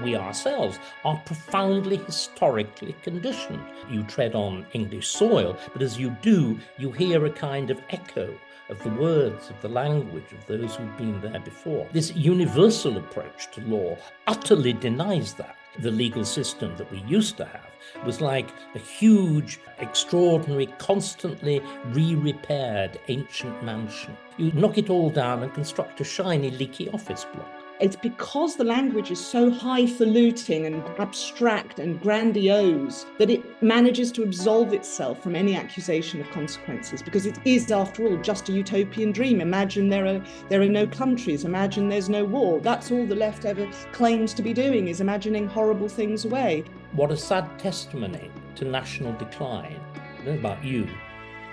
We ourselves are profoundly historically conditioned. You tread on English soil, but as you do, you hear a kind of echo of the words, of the language of those who've been there before. This universal approach to law utterly denies that. The legal system that we used to have was like a huge, extraordinary, constantly re-repaired ancient mansion. You knock it all down and construct a shiny, leaky office block. It's because the language is so highfalutin and abstract and grandiose that it manages to absolve itself from any accusation of consequences, because it is, after all, just a utopian dream. Imagine there are no countries. Imagine there's no war. That's all the left ever claims to be doing, is imagining horrible things away. What a sad testimony to national decline. I don't know about you.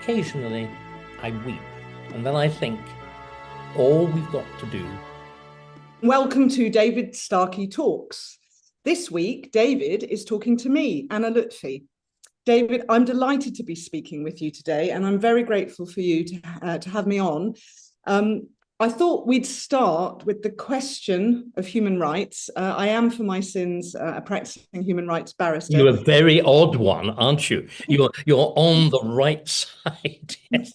Occasionally, I weep. And then I think, all we've got to do. Welcome to David Starkey Talks. This week, David is talking to me, Anna Loutfi. David, I'm delighted to be speaking with you today, and I'm very grateful for you to have me on. I thought we'd start with the question of human rights. I am, for my sins, a practising human rights barrister. You're a very odd one, aren't you? You're on the right side. Yes.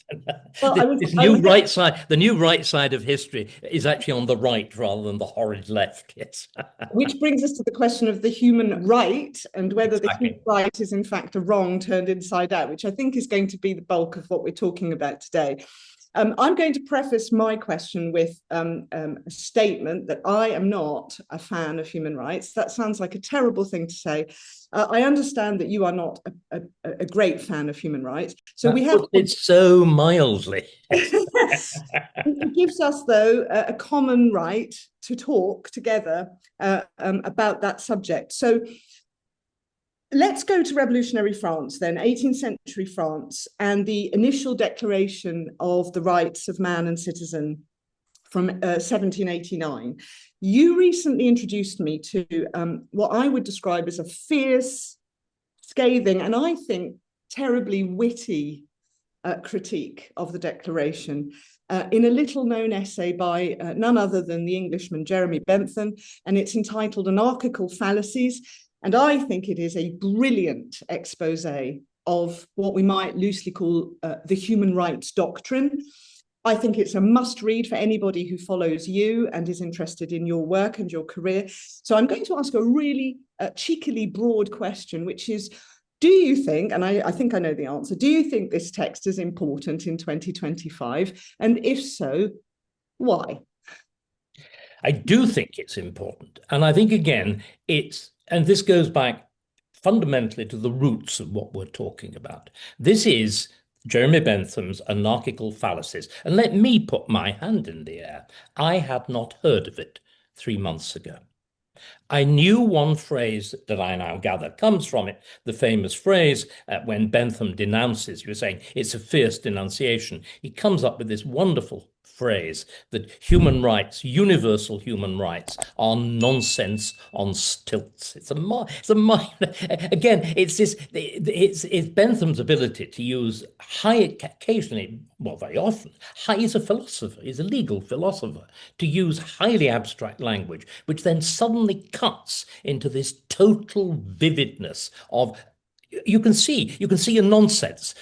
Well, the new right side of history is actually on the right rather than the horrid left. Yes. Which brings us to the question of the human right, and whether the human right is in fact a wrong turned inside out, which I think is going to be the bulk of what we're talking about today. I'm going to preface my question with a statement that I am not a fan of human rights. That sounds like a terrible thing to say. I understand that you are not a great fan of human rights. So we have it so mildly. It gives us, though, a common right to talk together about that subject. So let's go to revolutionary France then, 18th century France, and the initial declaration of the rights of man and citizen from 1789. You recently introduced me to what I would describe as a fierce, scathing, and I think terribly witty critique of the Declaration in a little-known essay by none other than the Englishman Jeremy Bentham, and it's entitled Anarchical Fallacies. And I think it is a brilliant expose of what we might loosely call the human rights doctrine. I think it's a must-read for anybody who follows you and is interested in your work and your career. So I'm going to ask a really cheekily broad question, which is, do you think, and I think I know the answer, do you think this text is important in 2025? And if so, why? I do think it's important. And I think, again, and this goes back fundamentally to the roots of what we're talking about. This is Jeremy Bentham's Anarchical Fallacies. And let me put my hand in the air. I had not heard of it 3 months ago. I knew one phrase that I now gather comes from it, the famous phrase when Bentham denounces, you're saying it's a fierce denunciation. He comes up with this wonderful phrase that human rights, universal human rights, are nonsense on stilts. It's Bentham's ability to use occasionally, well, very often, he's a philosopher, he's a legal philosopher, to use highly abstract language, which then suddenly cuts into this total vividness of, you can see a nonsense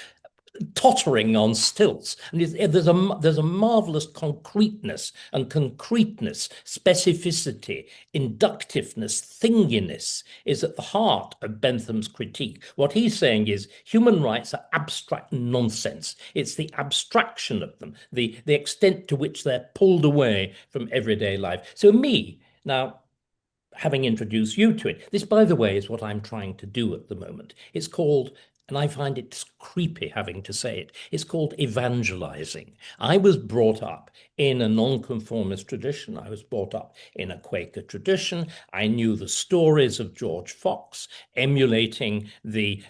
tottering on stilts. And there's a marvelous concreteness, specificity, inductiveness, thinginess is at the heart of Bentham's critique. What he's saying is human rights are abstract nonsense. It's the abstraction of them, the extent to which they're pulled away from everyday life. So now, having introduced you to it, this, by the way, is what I'm trying to do at the moment. It's called, and I find it creepy having to say it, it's called evangelizing. I was brought up in a nonconformist tradition. I was brought up in a Quaker tradition. I knew the stories of George Fox, emulating the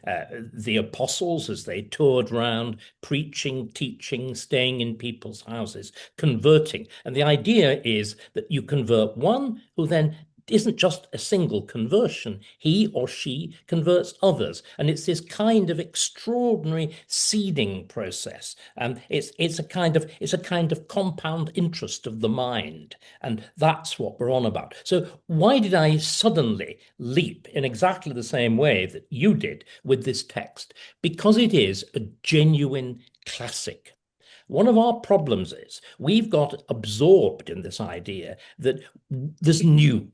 apostles as they toured around, preaching, teaching, staying in people's houses, converting. And the idea is that you convert one who then isn't just a single conversion. He or she converts others. And it's this kind of extraordinary seeding process. It's a kind of compound interest of the mind. And that's what we're on about. So why did I suddenly leap in exactly the same way that you did with this text? Because it is a genuine classic. One of our problems is we've got absorbed in this idea that there's new.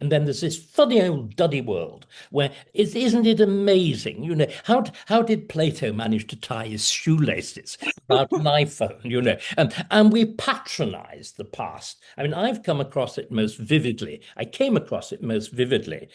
And then there's this funny old duddy world where isn't it amazing? You know, how did Plato manage to tie his shoelaces without an iPhone? You know, and we patronize the past. I mean, I've come across it most vividly. I came across it most vividly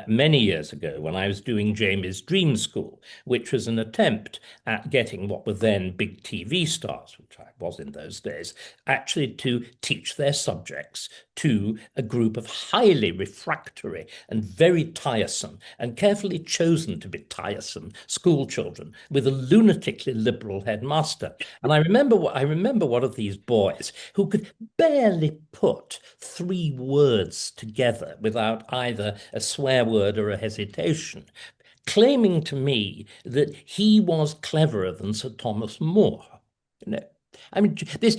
many years ago when I was doing Jamie's Dream School, which was an attempt at getting what were then big TV stars, which I was in those days, actually to teach their subjects to a group of highly refractory and very tiresome and carefully chosen to be tiresome school children with a lunatically liberal headmaster. And I remember one of these boys who could barely put 3 words together without either a swear word or a hesitation, claiming to me that he was cleverer than Sir Thomas More. You know, I mean, this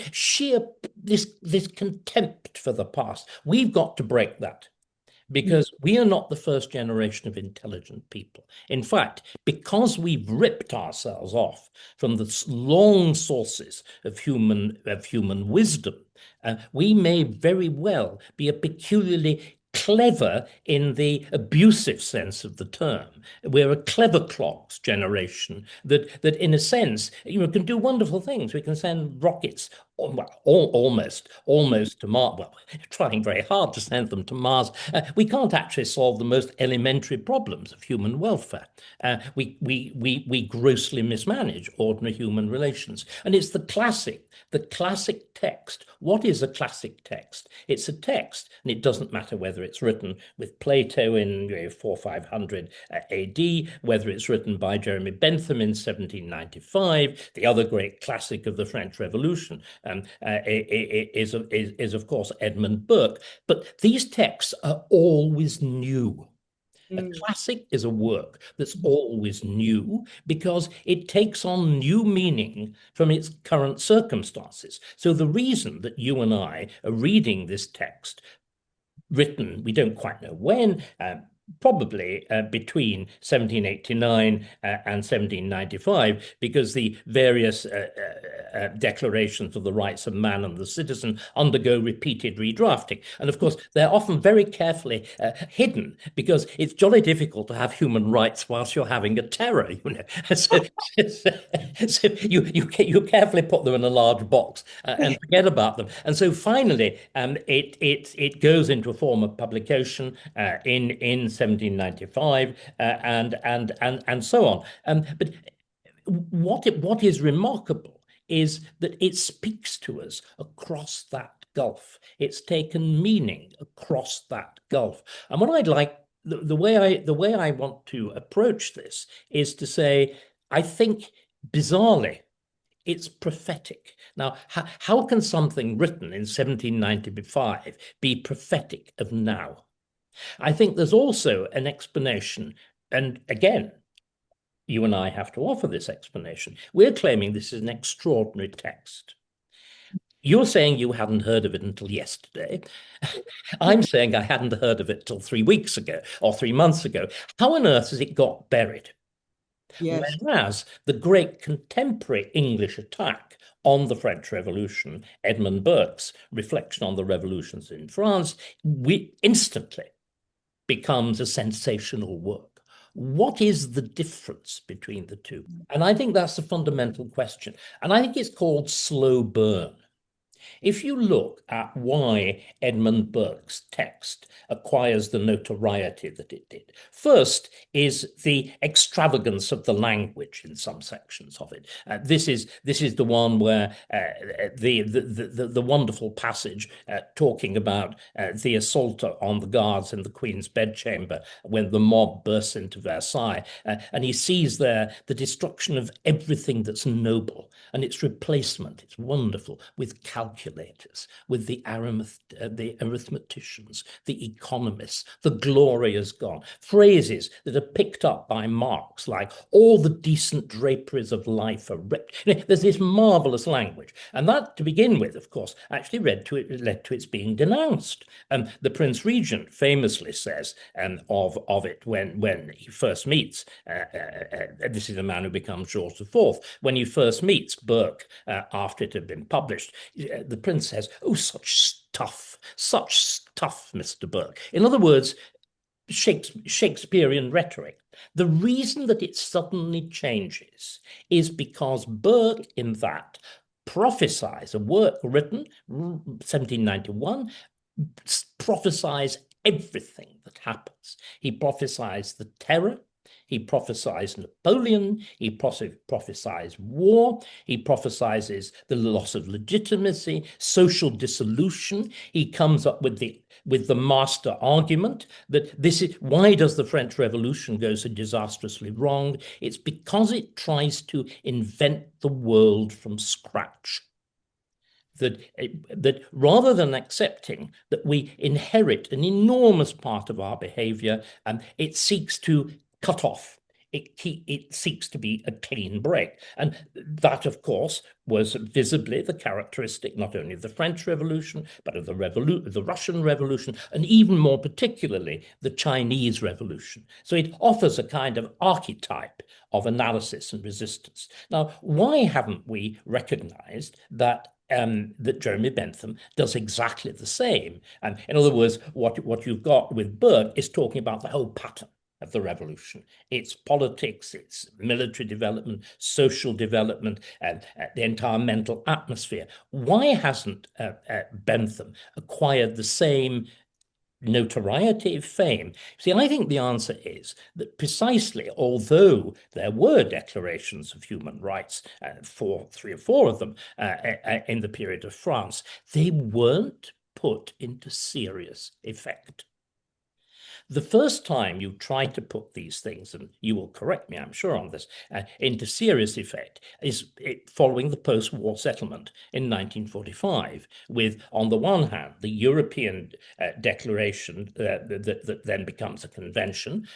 contempt for the past. We've got to break that because we are not the first generation of intelligent people. In fact, because we've ripped ourselves off from the long sources of human wisdom, we may very well be a peculiarly clever in the abusive sense of the term. We're a clever clogs generation that in a sense, can do wonderful things. We can send rockets almost to Mars. Well, trying very hard to send them to Mars. We can't actually solve the most elementary problems of human welfare. We grossly mismanage ordinary human relations. And it's the classic text. What is a classic text? It's a text, and it doesn't matter whether it's written with Plato in 400-500 AD, whether it's written by Jeremy Bentham in 1795, the other great classic of the French Revolution, is of course Edmund Burke. But these texts are always new. A classic is a work that's always new because it takes on new meaning from its current circumstances. So the reason that you and I are reading this text, written, we don't quite know when, probably between 1789 and 1795, because the various declarations of the rights of man and the citizen undergo repeated redrafting. And of course, they're often very carefully hidden because it's jolly difficult to have human rights whilst you're having a terror, you know. So you carefully put them in a large box and forget about them. And so finally, it goes into a form of publication in 1795 and so on. But what is remarkable is that it speaks to us across that gulf. It's taken meaning across that gulf. And what I'd like, the way I want to approach this is to say, I think bizarrely, it's prophetic. Now, how can something written in 1795 be prophetic of now? I think there's also an explanation, and again, you and I have to offer this explanation. We're claiming this is an extraordinary text. You're saying you hadn't heard of it until yesterday. I'm saying I hadn't heard of it till 3 weeks ago or 3 months ago. How on earth has it got buried? Yes. Whereas the great contemporary English attack on the French Revolution, Edmund Burke's reflection on the revolutions in France, instantly becomes a sensational work. What is the difference between the two? And I think that's the fundamental question. And I think it's called slow burn. If you look at why Edmund Burke's text acquires the notoriety that it did, first is the extravagance of the language in some sections of it. This is the one where the wonderful passage talking about the assault on the guards in the Queen's bedchamber when the mob bursts into Versailles, and he sees there the destruction of everything that's noble and its replacement, it's wonderful, with calculus. calculators, with the arithmeticians, the economists. The glory is gone. Phrases that are picked up by Marx, like all the decent draperies of life are ripped. There's this marvelous language. And that, to begin with, of course, actually led to its being denounced. The Prince Regent famously says of it when he first meets, this is a man who becomes George IV, when he first meets Burke after it had been published, the Prince says, "Oh, such stuff, Mr. Burke." In other words, Shakespearean rhetoric. The reason that it suddenly changes is because Burke, in that, prophesies, a work written 1791, prophesies everything that happens. He prophesies the terror. He prophesies Napoleon. He prophesies war. He prophesies the loss of legitimacy, social dissolution. He comes up with the master argument that this is why does the French Revolution go so disastrously wrong? It's because it tries to invent the world from scratch. That rather than accepting that we inherit an enormous part of our behavior, it seeks to cut off. It seeks to be a clean break. And that, of course, was visibly the characteristic not only of the French Revolution, but of the Russian Revolution, and even more particularly, the Chinese Revolution. So it offers a kind of archetype of analysis and resistance. Now, why haven't we recognized that Jeremy Bentham does exactly the same? And in other words, what you've got with Burke is talking about the whole pattern of the revolution. It's politics, it's military development, social development, and the entire mental atmosphere. Why hasn't Bentham acquired the same notoriety, fame? See, I think the answer is that precisely, although there were declarations of human rights, three or four of them in the period of France, they weren't put into serious effect. The first time you try to put these things, and you will correct me, I'm sure, on this, into serious effect, is following the post-war settlement in 1945, with, on the one hand, the European declaration that then becomes a convention.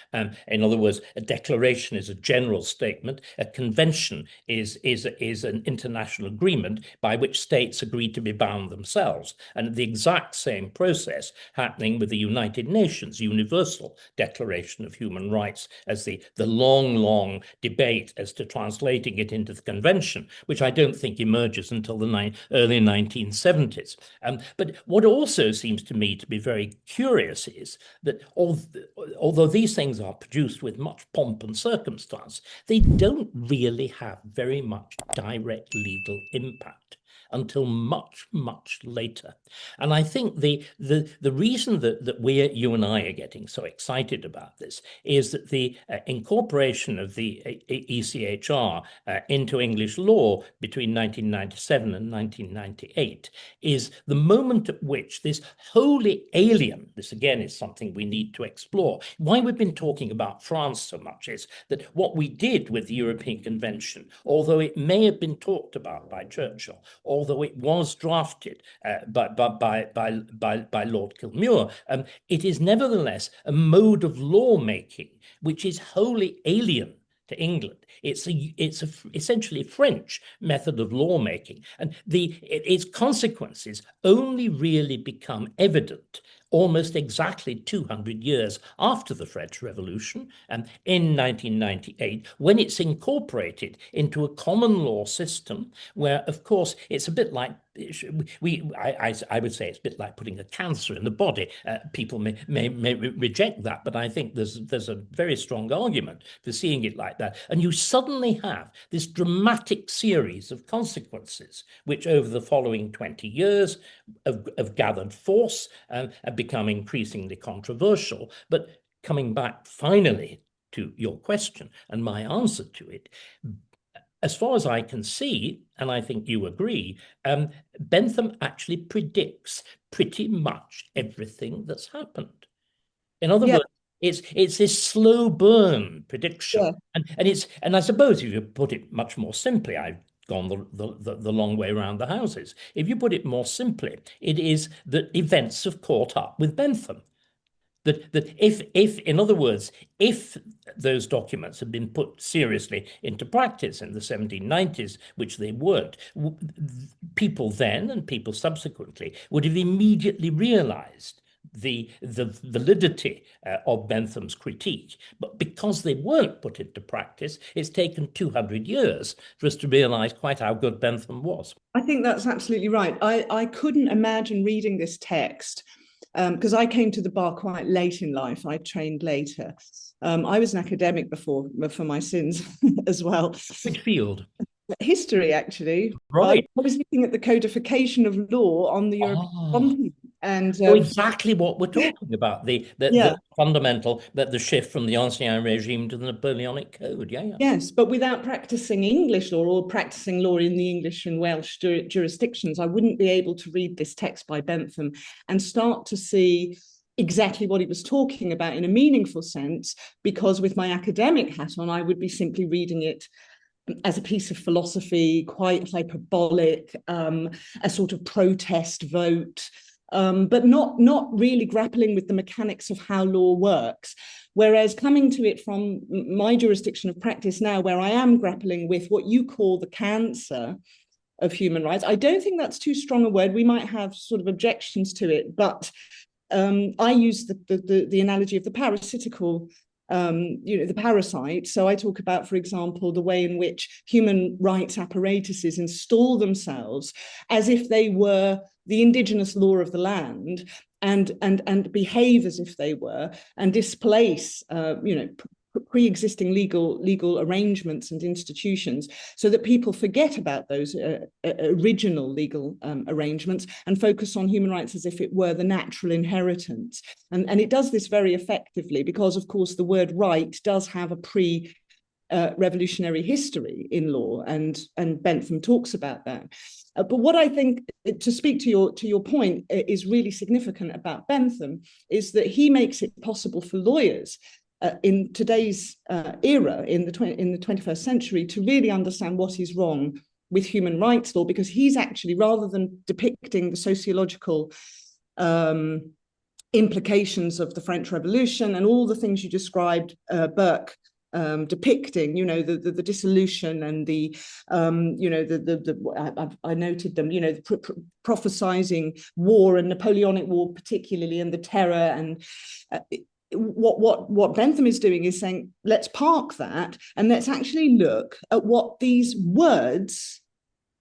In other words, a declaration is a general statement. A convention is an international agreement by which states agree to be bound themselves. And the exact same process happening with the United Nations, Universal Declaration of Human Rights, as the long debate as to translating it into the convention, which I don't think emerges until the early 1970s. But what also seems to me to be very curious is that although these things are produced with much pomp and circumstance, they don't really have very much direct legal impact until much, much later. And I think the reason that you and I are getting so excited about this is that the incorporation of the ECHR into English law between 1997 and 1998 is the moment at which this wholly alien, this again is something we need to explore. Why we've been talking about France so much is that what we did with the European Convention, although it may have been talked about by Churchill, although it was drafted by Lord Kilmuir, it is nevertheless a mode of lawmaking which is wholly alien to England. It's essentially French method of lawmaking, and its consequences only really become evident almost exactly 200 years after the French Revolution, and in 1998, when it's incorporated into a common law system where, of course, it's a bit like I would say it's a bit like putting a cancer in the body. People may reject that, but I think there's a very strong argument for seeing it like that. And you suddenly have this dramatic series of consequences, which over the following 20 years have gathered force and have become increasingly controversial. But coming back finally to your question and my answer to it, as far as I can see, and I think you agree, Bentham actually predicts pretty much everything that's happened. In other words, it's this slow burn prediction, and I suppose if you put it much more simply, I gone the long way around the houses. If you put it more simply, it is that events have caught up with Bentham. That if, in other words, if those documents had been put seriously into practice in the 1790s, which they weren't, people then and people subsequently would have immediately realized the validity of Bentham's critique. But because they weren't put into practice, it's taken 200 years for us to realize quite how good Bentham was. I think that's absolutely right. I couldn't imagine reading this text because I came to the bar quite late in life. I trained later. I was an academic before for my sins as well. Which field? History, actually. Right. I was looking at the codification of law on the European continent. And exactly what we're talking about, the fundamental, that the shift from the Ancien regime to the Napoleonic Code. Yes, but without practicing English law or practicing law in the English and Welsh jurisdictions, I wouldn't be able to read this text by Bentham and start to see exactly what he was talking about in a meaningful sense, because with my academic hat on, I would be simply reading it as a piece of philosophy, quite hyperbolic, a sort of protest vote, but not really grappling with the mechanics of how law works. Whereas coming to it from my jurisdiction of practice now, where I am grappling with what you call the cancer of human rights, I don't think that's too strong a word. We might have sort of objections to it, but I use the analogy of the parasitical, the parasite. So I talk about, for example, the way in which human rights apparatuses install themselves as if they were the indigenous law of the land, and behave as if they were, and displace, pre-existing legal arrangements and institutions, so that people forget about those original legal arrangements and focus on human rights as if it were the natural inheritance. And it does this very effectively because, of course, the word right does have a revolutionary history in law, and Bentham talks about that. But what I think, to speak to your point, is really significant about Bentham is that he makes it possible for lawyers in today's era, in the 21st century, to really understand what is wrong with human rights law, because he's actually, rather than depicting the sociological implications of the French Revolution and all the things you described, Burke, depicting, the dissolution and the I noted them, prophesizing war and Napoleonic War particularly, and the terror. And what Bentham is doing is saying, let's park that and let's actually look at what these words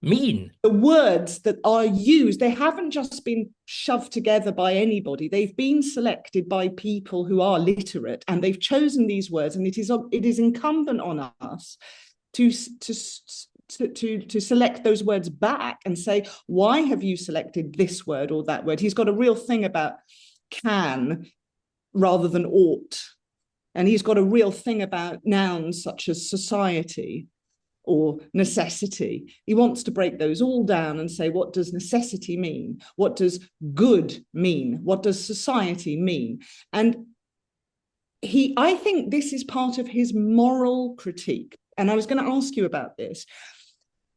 mean. The words that are used, they haven't just been shoved together by anybody. They've been selected by people who are literate, and they've chosen these words. And it is incumbent on us to select those words back and say, why have you selected this word or that word? He's got a real thing about can rather than ought. And he's got a real thing about nouns such as society or necessity. He wants to break those all down and say, what does necessity mean? What does good mean? What does society mean? And I think this is part of his moral critique. And I was going to ask you about this.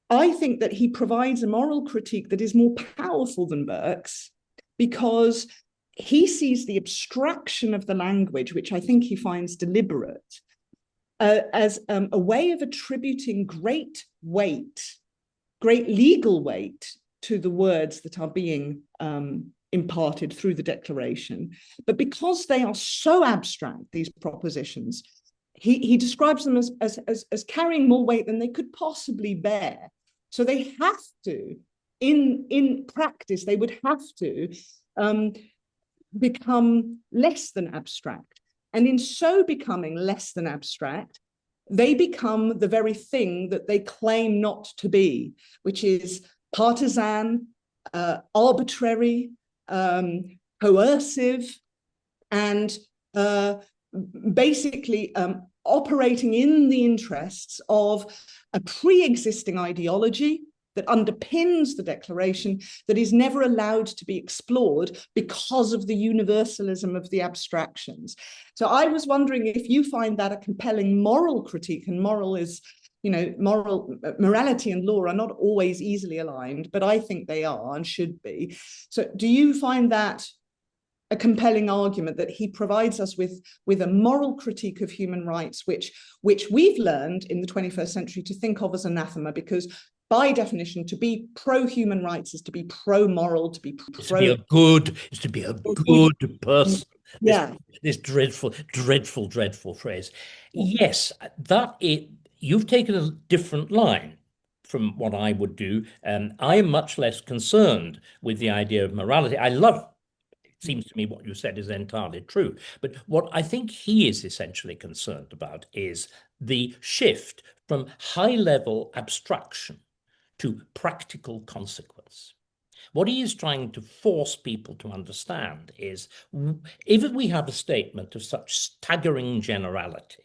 I think that he provides a moral critique that is more powerful than Burke's, because he sees the abstraction of the language, which I think he finds deliberate, as a way of attributing great legal weight to the words that are being imparted through the Declaration. But because they are so abstract, these propositions, he describes them as carrying more weight than they could possibly bear. So they have to, in practice, they would have to become less than abstract. And in so becoming less than abstract, they become the very thing that they claim not to be, which is partisan, arbitrary, coercive, and basically operating in the interests of a pre-existing ideology that underpins the Declaration, that is never allowed to be explored because of the universalism of the abstractions. So I was wondering if you find that a compelling moral critique, and moral is morality and law are not always easily aligned, but I think they are and should be. So do you find that a compelling argument, that he provides us with a moral critique of human rights, which we've learned in the 21st century to think of as anathema, because by definition, to be pro-human rights is to be pro-moral, to be It's to be a good person. Yeah. This dreadful, dreadful, dreadful phrase. Yes, you've taken a different line from what I would do. I am much less concerned with the idea of morality. I love it seems to me what you said is entirely true. But what I think he is essentially concerned about is the shift from high-level abstraction to practical consequence. What he is trying to force people to understand is, if we have a statement of such staggering generality,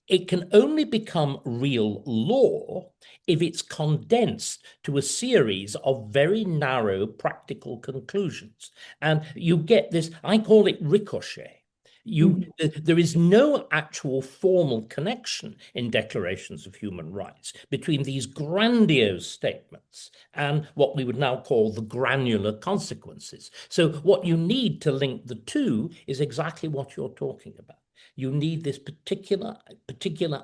it can only become real law if it's condensed to a series of very narrow practical conclusions. And you get this, I call it ricochet. There is no actual formal connection in declarations of human rights between these grandiose statements and what we would now call the granular consequences. So what you need to link the two is exactly what you're talking about. You need this particular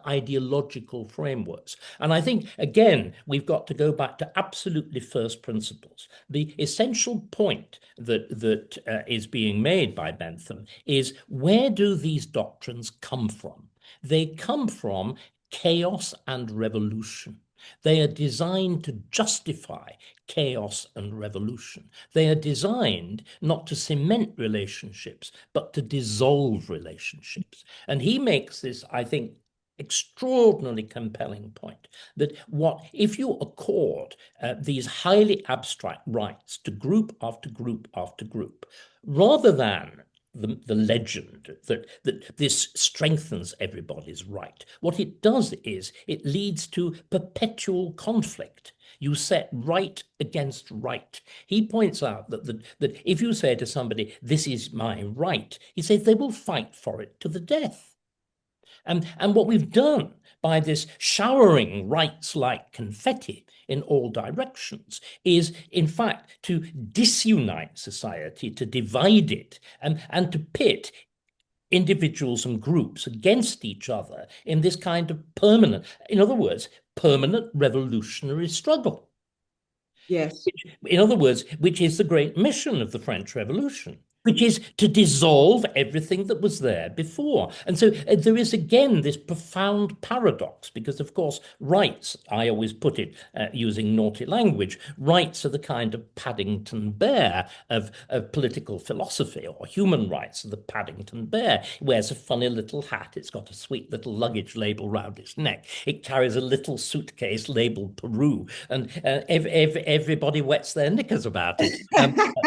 ideological frameworks. And I think, again, we've got to go back to absolutely first principles. The essential point that is being made by Bentham is, where do these doctrines come from? They come from chaos and revolution. They are designed to justify chaos and revolution. They are designed not to cement relationships, but to dissolve relationships. And he makes this, I think, extraordinarily compelling point that if you accord these highly abstract rights to group after group after group, rather than the legend that this strengthens everybody's right, what it does is it leads to perpetual conflict. You set right against right. He points out that if you say to somebody, this is my right, he says they will fight for it to the death. And what we've done by this showering rights like confetti in all directions is, in fact, to disunite society, to divide it, and to pit individuals and groups against each other in this kind of permanent, in other words, permanent revolutionary struggle. Yes. In other words, which is the great mission of the French Revolution, which is to dissolve everything that was there before. And so there is, again, this profound paradox, because, of course, rights, I always put it using naughty language, rights are the kind of Paddington Bear of political philosophy, or human rights are the Paddington Bear. It wears a funny little hat. It's got a sweet little luggage label round its neck. It carries a little suitcase labeled Peru, and everybody wets their knickers about it,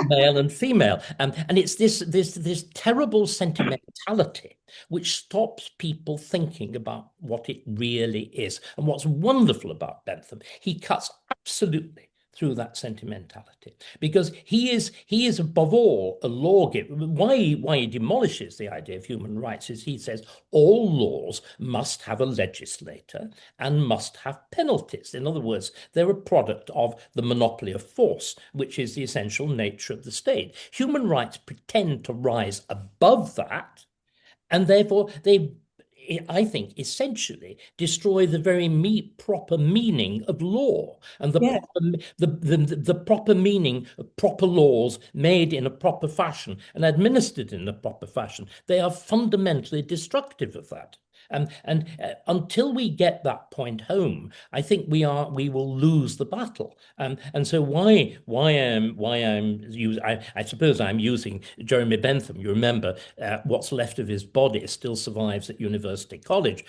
male and female. And it's this terrible sentimentality which stops people thinking about what it really is. And what's wonderful about Bentham, he cuts absolutely through that sentimentality, because he is above all a lawgiver. Why he demolishes the idea of human rights is, he says all laws must have a legislator and must have penalties. In other words, they're a product of the monopoly of force, which is the essential nature of the state. Human rights pretend to rise above that, and therefore they, I think, essentially destroy the very proper meaning of law, and the proper meaning of proper laws made in a proper fashion and administered in a proper fashion. They are fundamentally destructive of that. And until we get that point home, I think we will lose the battle. And so I suppose I'm using Jeremy Bentham. You remember, what's left of his body still survives at University College,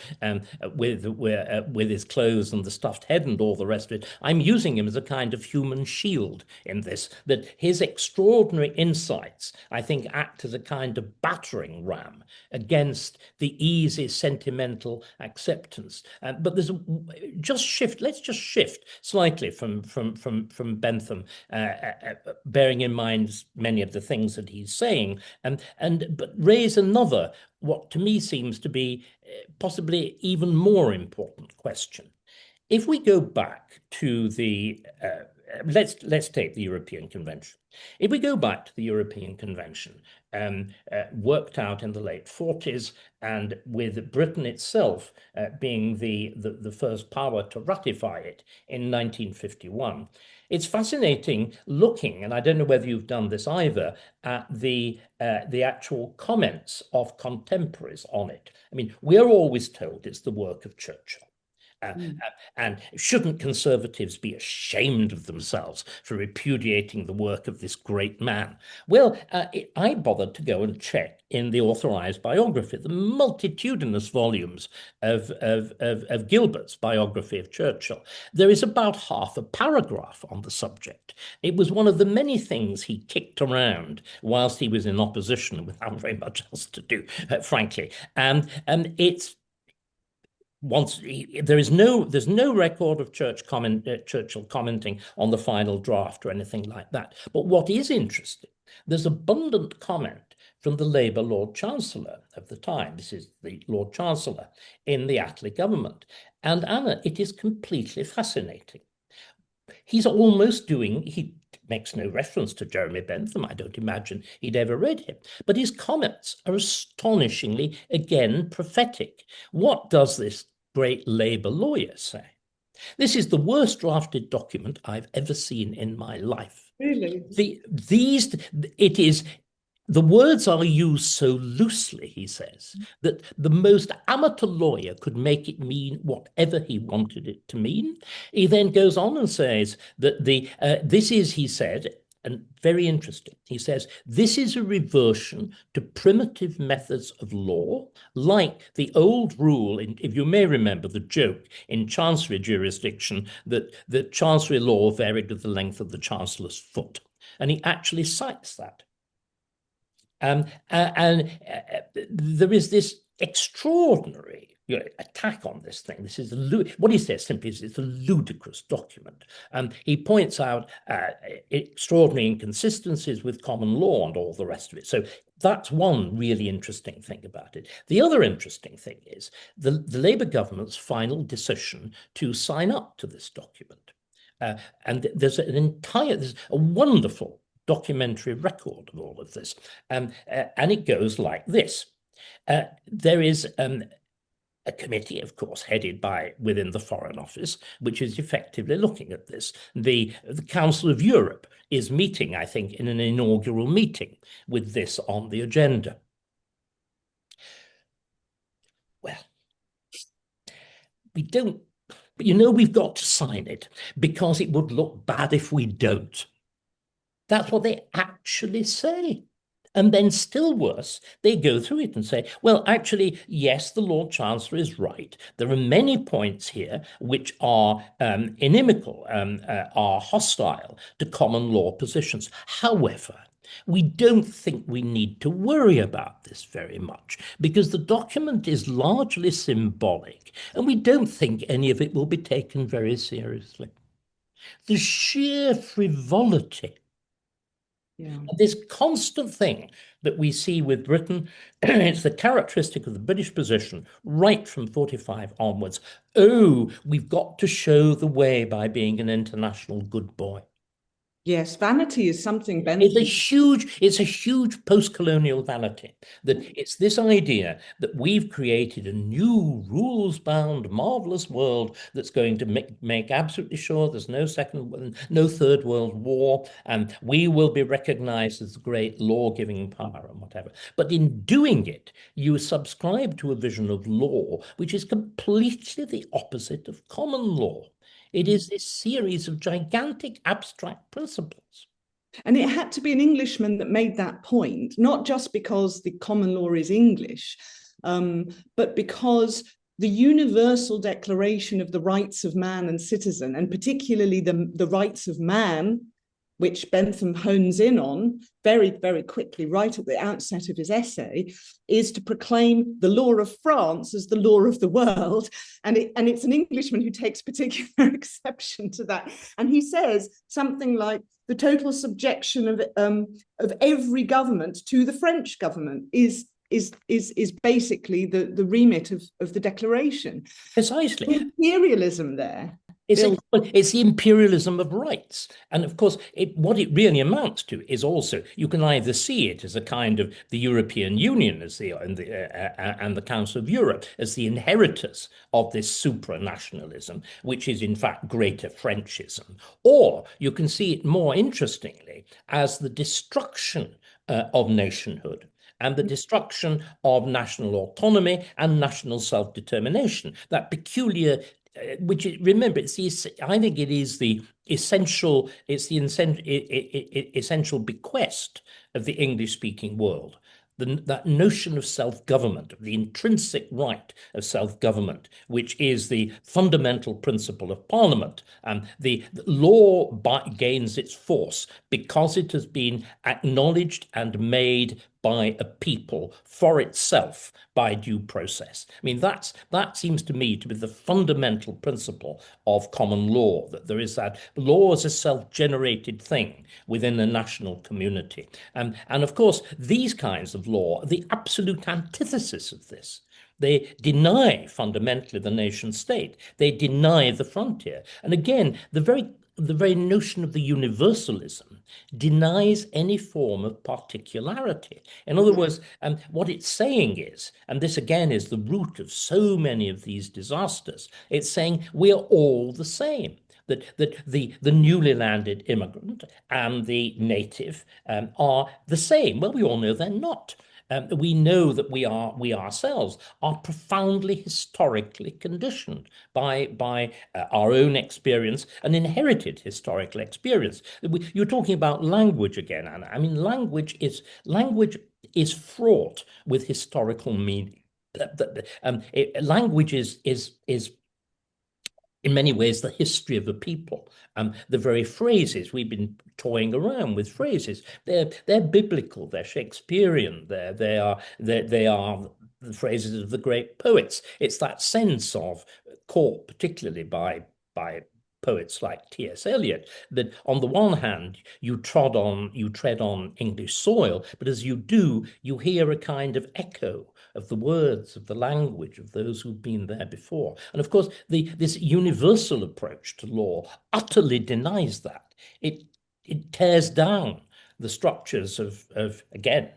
with his clothes and the stuffed head and all the rest of it. I'm using him as a kind of human shield in this, that his extraordinary insights, I think, act as a kind of battering ram against the easy sentimental sentimental acceptance. But there's let's just shift slightly from Bentham, bearing in mind many of the things that he's saying, but raise another, what to me seems to be possibly even more important question. If we go back to the let's take the European Convention. If we go back to the European Convention, worked out in the late 40s, and with Britain itself being the first power to ratify it in 1951, it's fascinating looking, and I don't know whether you've done this either, at the actual comments of contemporaries on it. I mean, we're always told it's the work of Churchill. And shouldn't conservatives be ashamed of themselves for repudiating the work of this great man? Well, I bothered to go and check in the authorized biography, the multitudinous volumes of Gilbert's biography of Churchill. There is about half a paragraph on the subject. It was one of the many things he kicked around whilst he was in opposition without very much else to do, frankly. And it's there's no record of Churchill commenting on the final draft or anything like that. But what is interesting, there's abundant comment from the Labour Lord Chancellor of the time. This is the Lord Chancellor in the Attlee government. And Anna, it is completely fascinating. He makes no reference to Jeremy Bentham. I don't imagine he'd ever read him. But his comments are astonishingly, again, prophetic. What does this great Labour lawyer say? This is the worst drafted document I've ever seen in my life. Really? The words are used so loosely, he says, that the most amateur lawyer could make it mean whatever he wanted it to mean. He then goes on and says that this is, he said, and very interesting, he says, this is a reversion to primitive methods of law, like the old rule, if you may remember the joke in Chancery jurisdiction, that the Chancery law varied with the length of the Chancellor's foot. And he actually cites that. And there is this extraordinary attack on this thing. This is what he says simply is it's a ludicrous document. He points out extraordinary inconsistencies with common law and all the rest of it. So that's one really interesting thing about it. The other interesting thing is the Labour government's final decision to sign up to this document. And there's a wonderful documentary record of all of this. And it goes like this. There is a committee, of course, headed by within the Foreign Office, which is effectively looking at this. The Council of Europe is meeting, I think, in an inaugural meeting with this on the agenda. Well, we don't, but we've got to sign it because it would look bad if we don't. That's what they actually say. And then still worse, they go through it and say, well, actually, yes, the Lord Chancellor is right. There are many points here which are inimical, are hostile to common law positions. However, we don't think we need to worry about this very much because the document is largely symbolic and we don't think any of it will be taken very seriously. The sheer frivolity. Yeah. This constant thing that we see with Britain, it's the characteristic of the British position right from 45 onwards. Oh, we've got to show the way by being an international good boy. Yes, vanity is something, Bentham. It's a huge post-colonial vanity. That it's this idea that we've created a new rules-bound, marvelous world that's going to make absolutely sure there's no third world war, and we will be recognized as the great law-giving power and whatever. But in doing it, you subscribe to a vision of law which is completely the opposite of common law. It is this series of gigantic abstract principles. And it had to be an Englishman that made that point, not just because the common law is English, but because the universal declaration of the rights of man and citizen, and particularly the rights of man which Bentham hones in on very, very quickly, right at the outset of his essay, is to proclaim the law of France as the law of the world. And it's an Englishman who takes particular exception to that. And he says something like, the total subjection of every government to the French government is basically the remit of the declaration. Precisely. Imperialism there. It's the imperialism of rights. And of course, what it really amounts to is also, you can either see it as a kind of the European Union and the Council of Europe as the inheritors of this supranationalism, which is in fact greater Frenchism. Or you can see it more interestingly as the destruction of nationhood and the destruction of national autonomy and national self-determination, that peculiar which remember, I think it is the essential bequest of the English-speaking world. That notion of self-government, of the intrinsic right of self-government, which is the fundamental principle of Parliament. And the law gains its force because it has been acknowledged and made by a people for itself by due process. I mean, that seems to me to be the fundamental principle of common law, that there is that law is a self-generated thing within a national community. And of course, these kinds of law are the absolute antithesis of this. They deny fundamentally the nation state. They deny the frontier. And again, the very notion of the universalism denies any form of particularity. In other words, what it's saying is, and this again is the root of so many of these disasters, it's saying we are all the same. That the newly landed immigrant and the native are the same. Well, we all know they're not. We know that we ourselves are profoundly historically conditioned by our own experience and inherited historical experience. You're talking about language again, Anna. I mean, language is fraught with historical meaning. Language is in many ways the history of a people. The very phrases, we've been toying around with phrases, they're biblical, they're Shakespearean, they are the phrases of the great poets. It's that sense of, caught particularly by poets like T.S. Eliot, that on the one hand you tread on English soil, but as you do, you hear a kind of echo of the words, of the language of those who've been there before. And of course, this universal approach to law utterly denies that. It tears down the structures of again,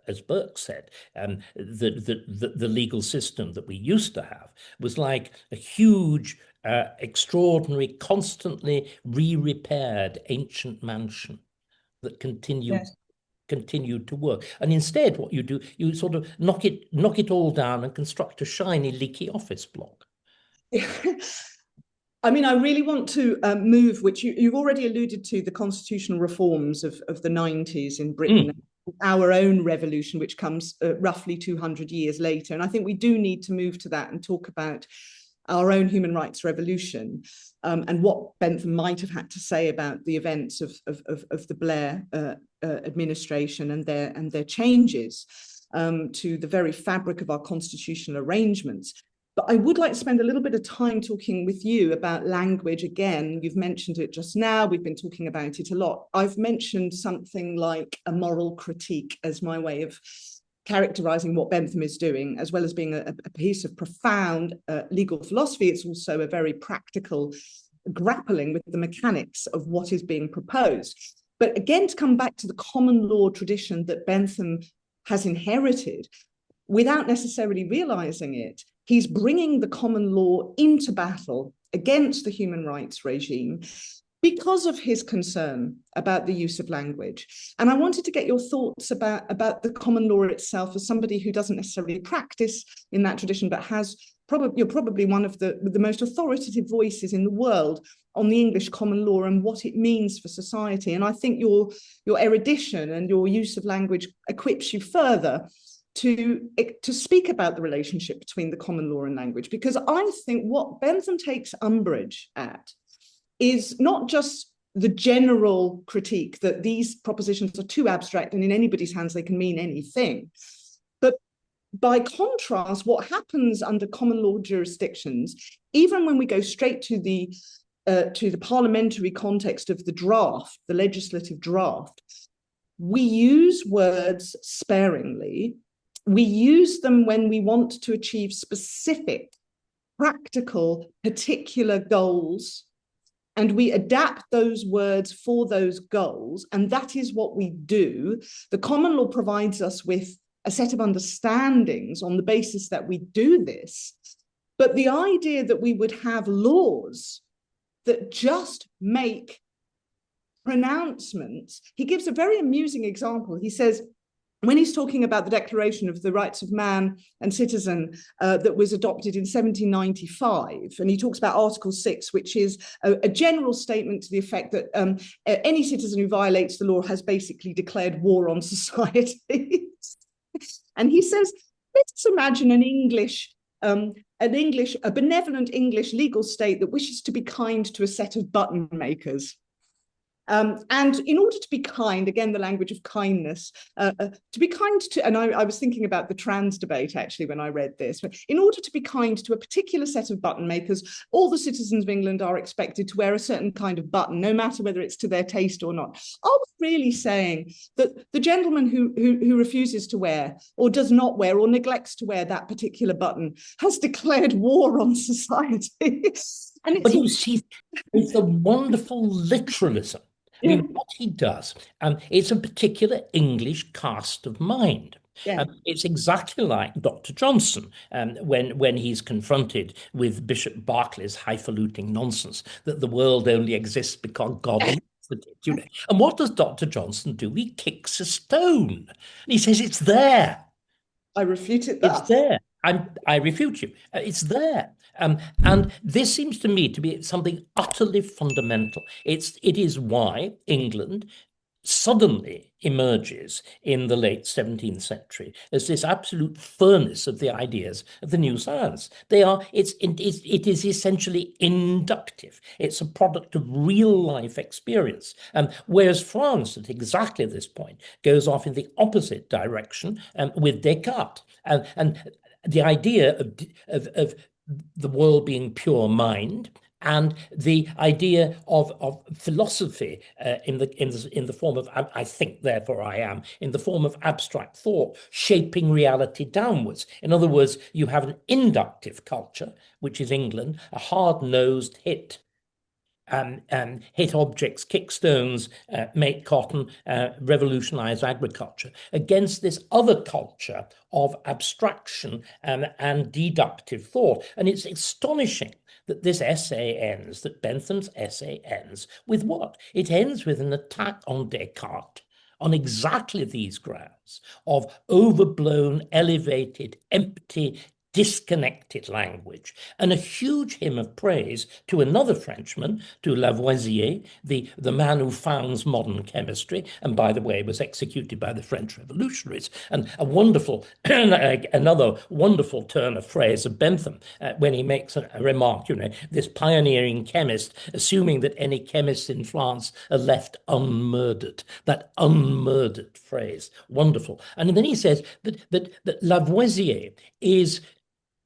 as Burke said, the legal system that we used to have was like a huge, extraordinary, constantly re-repaired ancient mansion that continued to work. And instead, what you do, you sort of knock it all down and construct a shiny, leaky office block. I mean, I really want to move, which you've already alluded to, the constitutional reforms of the 90s in Britain, our own revolution, which comes roughly 200 years later. And I think we do need to move to that and talk about our own human rights revolution and what Bentham might have had to say about the events of the Blair administration and their changes to the very fabric of our constitutional arrangements. But I would like to spend a little bit of time talking with you about language again. You've mentioned it just now. We've been talking about it a lot. I've mentioned something like a moral critique as my way of characterizing what Bentham is doing, as well as being a piece of profound legal philosophy. It's also a very practical grappling with the mechanics of what is being proposed. But again, to come back to the common law tradition that Bentham has inherited, without necessarily realizing it, he's bringing the common law into battle against the human rights regime because of his concern about the use of language. And I wanted to get your thoughts about the common law itself as somebody who doesn't necessarily practice in that tradition, but you're probably one of the most authoritative voices in the world on the English common law and what it means for society. And I think your erudition and your use of language equips you further to speak about the relationship between the common law and language, because I think what Bentham takes umbrage at is not just the general critique that these propositions are too abstract and in anybody's hands they can mean anything. But by contrast, what happens under common law jurisdictions, even when we go straight to the parliamentary context of the draft, the legislative draft, we use words sparingly. We use them when we want to achieve specific, practical, particular goals, and we adapt those words for those goals, and that is what we do. The common law provides us with a set of understandings on the basis that we do this, but the idea that we would have laws that just make pronouncements. He gives a very amusing example. He says, when he's talking about the Declaration of the Rights of Man and Citizen that was adopted in 1795, and he talks about Article 6, which is a general statement to the effect that any citizen who violates the law has basically declared war on society. And he says, let's imagine a benevolent English legal state that wishes to be kind to a set of button makers. And in order to be kind, again, the language of kindness, to be kind to, and I was thinking about the trans debate actually when I read this, but in order to be kind to a particular set of button makers, all the citizens of England are expected to wear a certain kind of button, no matter whether it's to their taste or not. Are we really saying that the gentleman who refuses to wear or does not wear or neglects to wear that particular button has declared war on society? And but you see, it's a wonderful literalism. I mean, what he does, it's a particular English cast of mind. Yeah. It's exactly like Dr. Johnson when he's confronted with Bishop Berkeley's highfalutin nonsense that the world only exists because God invented it. You know? And what does Dr. Johnson do? He kicks a stone. And he says, it's there. I refute it. It's there. I refute you. It's there. And this seems to me to be something utterly fundamental. It is why England suddenly emerges in the late 17th century as this absolute furnace of the ideas of the new science. It is essentially inductive. It's a product of real life experience. Whereas France, at exactly this point, goes off in the opposite direction with Descartes. And the idea of the world being pure mind, and the idea of philosophy in the form of, I think, therefore I am, in the form of abstract thought, shaping reality downwards. In other words, you have an inductive culture, which is England, a hard-nosed hit objects, kick stones, make cotton, revolutionize agriculture, against this other culture of abstraction and deductive thought. And it's astonishing that this essay ends, that Bentham's essay ends with what? It ends with an attack on Descartes on exactly these grounds of overblown, elevated, empty, disconnected language, and a huge hymn of praise to another Frenchman, to Lavoisier, the man who founds modern chemistry, and by the way was executed by the French revolutionaries. And a wonderful, another wonderful turn of phrase of Bentham when he makes a remark, this pioneering chemist, assuming that any chemists in France are left unmurdered. That unmurdered phrase, wonderful. And then he says that Lavoisier is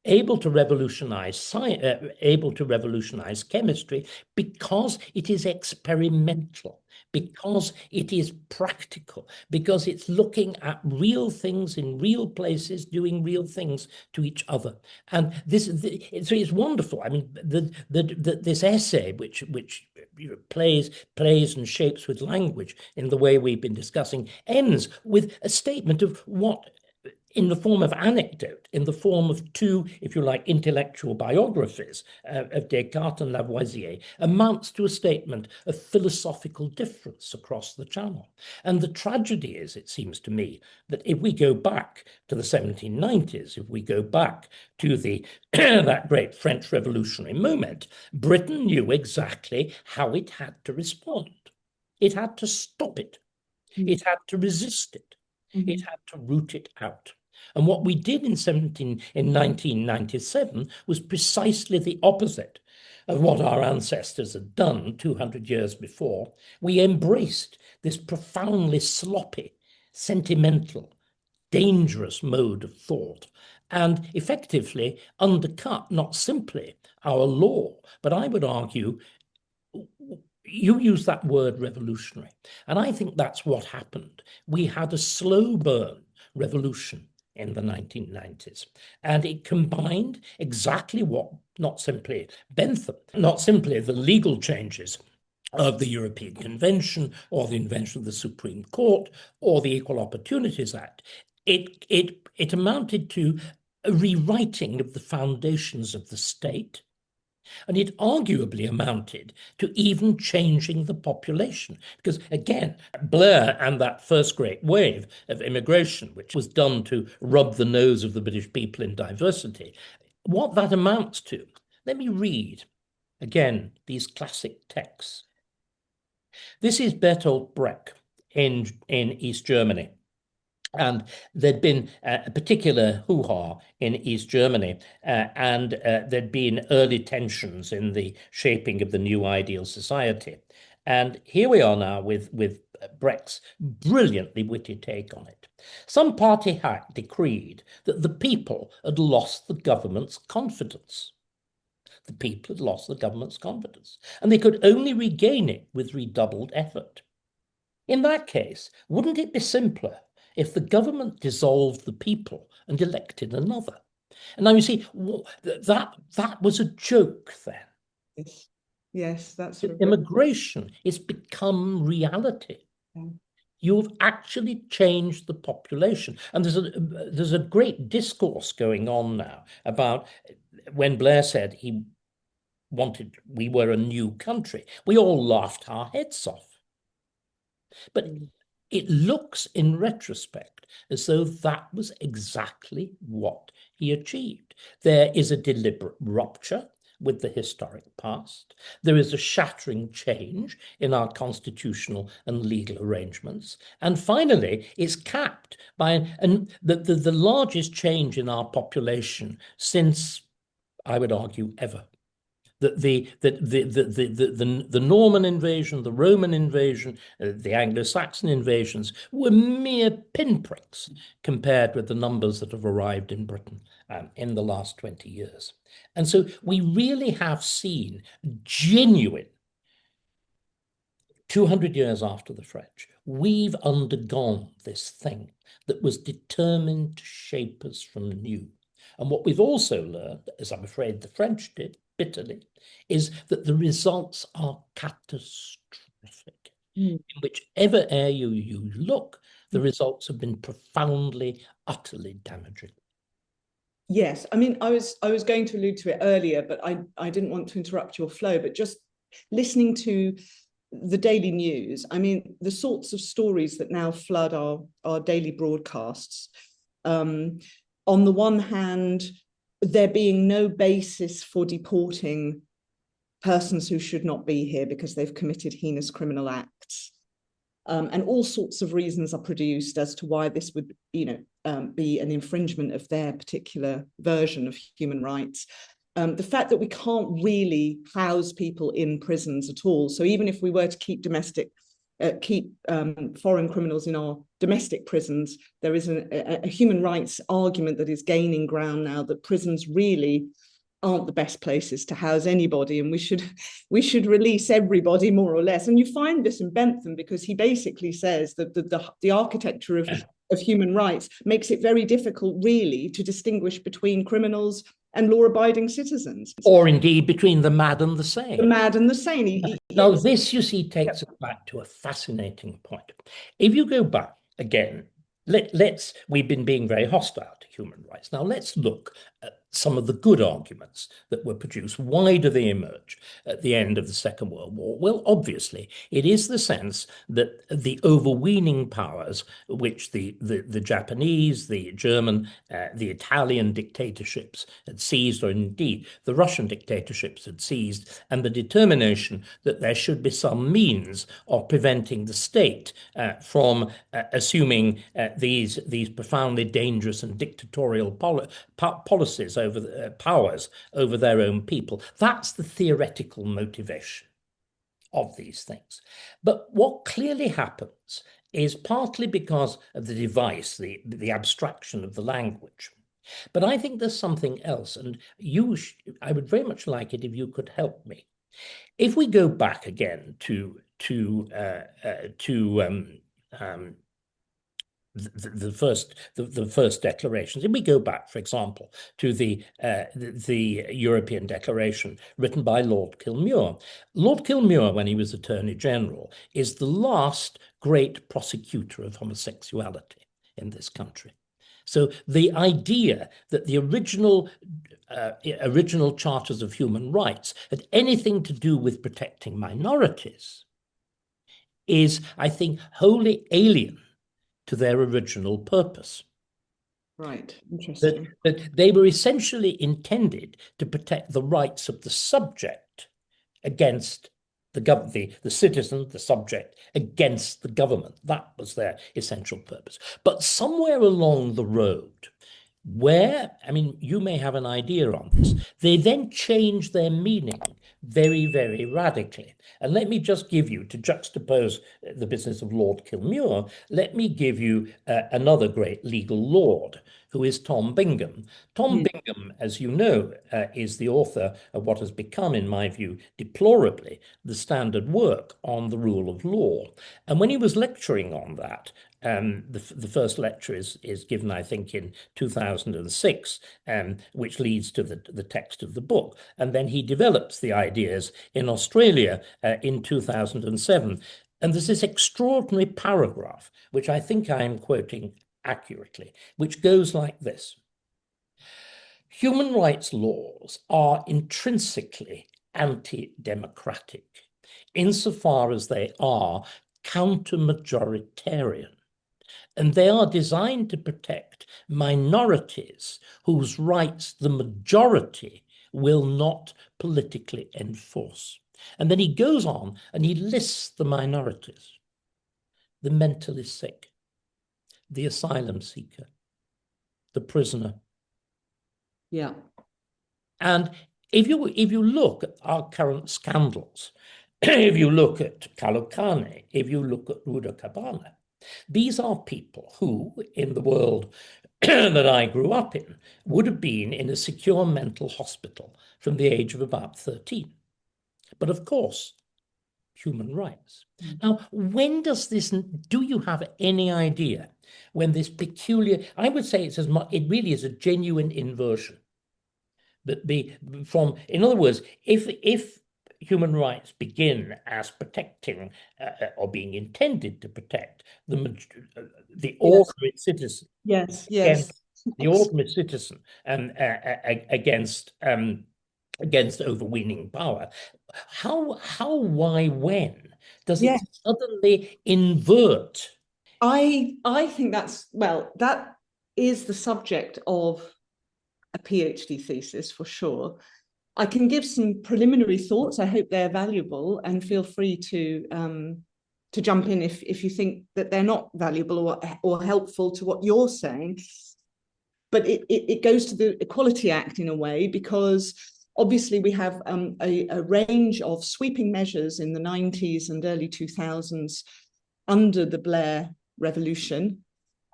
able to revolutionize science, able to revolutionize chemistry because it is experimental, because it is practical, because it's looking at real things in real places, doing real things to each other. And so it's wonderful. I mean, this essay, which plays and shapes with language in the way we've been discussing, ends with a statement of what, in the form of anecdote, in the form of two, if you like, intellectual biographies of Descartes and Lavoisier, amounts to a statement of philosophical difference across the channel. And the tragedy is, it seems to me, that if we go back to the 1790s, if we go back to that great French revolutionary moment, Britain knew exactly how it had to respond. It had to stop it. It had to resist it. It had to root it out. And what we did in 1997 was precisely the opposite of what our ancestors had done 200 years before. We embraced this profoundly sloppy, sentimental, dangerous mode of thought and effectively undercut not simply our law, but I would argue, you use that word revolutionary, and I think that's what happened. We had a slow burn revolution in the 1990s, and it combined exactly what, not simply Bentham, not simply the legal changes of the European Convention or the invention of the Supreme Court or the Equal Opportunities Act. It amounted to a rewriting of the foundations of the state, and it arguably amounted to even changing the population. Because again, Blair and that first great wave of immigration, which was done to rub the nose of the British people in diversity, what that amounts to, let me read again these classic texts. This is Bertolt Brecht in East Germany. And there'd been a particular hoo-ha in East Germany, and there'd been early tensions in the shaping of the new ideal society. And here we are now with Brecht's brilliantly witty take on it. Some party hack decreed that the people had lost the government's confidence. The people had lost the government's confidence, and they could only regain it with redoubled effort. In that case, wouldn't it be simpler if the government dissolved the people and elected another? And now you see, that was a joke then. Yes, that's immigration. It's become reality. Yeah. You've actually changed the population. And there's a great discourse going on now about when Blair said we were a new country. We all laughed our heads off. But it looks in retrospect as though that was exactly what he achieved. There is a deliberate rupture with the historic past. There is a shattering change in our constitutional and legal arrangements. And finally, it's capped by the largest change in our population since, I would argue, ever. The Norman invasion, the Roman invasion, the Anglo-Saxon invasions were mere pinpricks compared with the numbers that have arrived in Britain in the last 20 years. And so we really have seen genuine, 200 years after the French, we've undergone this thing that was determined to shape us from new. And what we've also learned, as I'm afraid the French did bitterly, is that the results are catastrophic. In whichever area you look, the results have been profoundly, utterly damaging. Yes, I mean, I was going to allude to it earlier, but I didn't want to interrupt your flow. But just listening to the daily news, I mean, the sorts of stories that now flood our daily broadcasts. On the one hand, there being no basis for deporting persons who should not be here because they've committed heinous criminal acts. And all sorts of reasons are produced as to why this would, be an infringement of their particular version of human rights. The fact that we can't really house people in prisons at all. So even if we were to keep foreign criminals in our domestic prisons, there is a human rights argument that is gaining ground now that prisons really aren't the best places to house anybody, and we should release everybody more or less. And you find this in Bentham, because he basically says that the architecture of human rights makes it very difficult really to distinguish between criminals and law-abiding citizens. Or indeed between the mad and the sane. The mad and the sane. Now this, you see, takes us back to a fascinating point. If you go back again, we've been being very hostile to human rights. Now let's look at some of the good arguments that were produced. Why do they emerge at the end of the Second World War? Well, obviously, it is the sense that the overweening powers, which the Japanese, the German, the Italian dictatorships had seized, or indeed the Russian dictatorships had seized, and the determination that there should be some means of preventing the state from assuming these profoundly dangerous and dictatorial policies over powers over their own people. That's the theoretical motivation of these things. But what clearly happens is partly because of the device, the abstraction of the language. But I think there's something else, and I would very much like it if you could help me. If we go back again to the first declarations. If we go back, for example, to the European Declaration written by Lord Kilmuir. Lord Kilmuir, when he was Attorney General, is the last great prosecutor of homosexuality in this country. So the idea that the original charters of human rights had anything to do with protecting minorities is, I think, wholly alien to their original purpose. Right, interesting. That they were essentially intended to protect the rights of the subject against the citizen, the subject, against the government. That was their essential purpose. But somewhere along the road, where, I mean, you may have an idea on this, they then change their meaning very, very radically. And let me just give you, to juxtapose the business of Lord Kilmuir, let me give you another great legal lord, who is Tom Bingham. Tom Bingham, as you know, is the author of what has become, in my view, deplorably, the standard work on the rule of law. And when he was lecturing on that, the first lecture is given, I think, in 2006, which leads to the text of the book. And then he develops the ideas in Australia in 2007. And there's this extraordinary paragraph, which I think I am quoting accurately, which goes like this. Human rights laws are intrinsically anti-democratic, insofar as they are counter-majoritarian. And they are designed to protect minorities whose rights the majority will not politically enforce. And then he goes on and he lists the minorities: the mentally sick, the asylum seeker, the prisoner. Yeah. And if you look at our current scandals, if you look at Kalokane, if you look at Ruda Kabana, these are people who, in the world that I grew up in, would have been in a secure mental hospital from the age of about 13. But of course, human rights. Now, when does this, do you have any idea when this peculiar, I would say it's as much, it really is a genuine inversion. But in other words, if human rights begin as protecting or being intended to protect the ordinary citizen, yes, the ordinary citizen, against overweening power, how, why, when does it suddenly invert? I think that is the subject of a PhD thesis for sure. I can give some preliminary thoughts. I hope they're valuable, and feel free to jump in if you think that they're not valuable or helpful to what you're saying. But it goes to the Equality Act in a way, because obviously we have a range of sweeping measures in the 90s and early 2000s under the Blair revolution.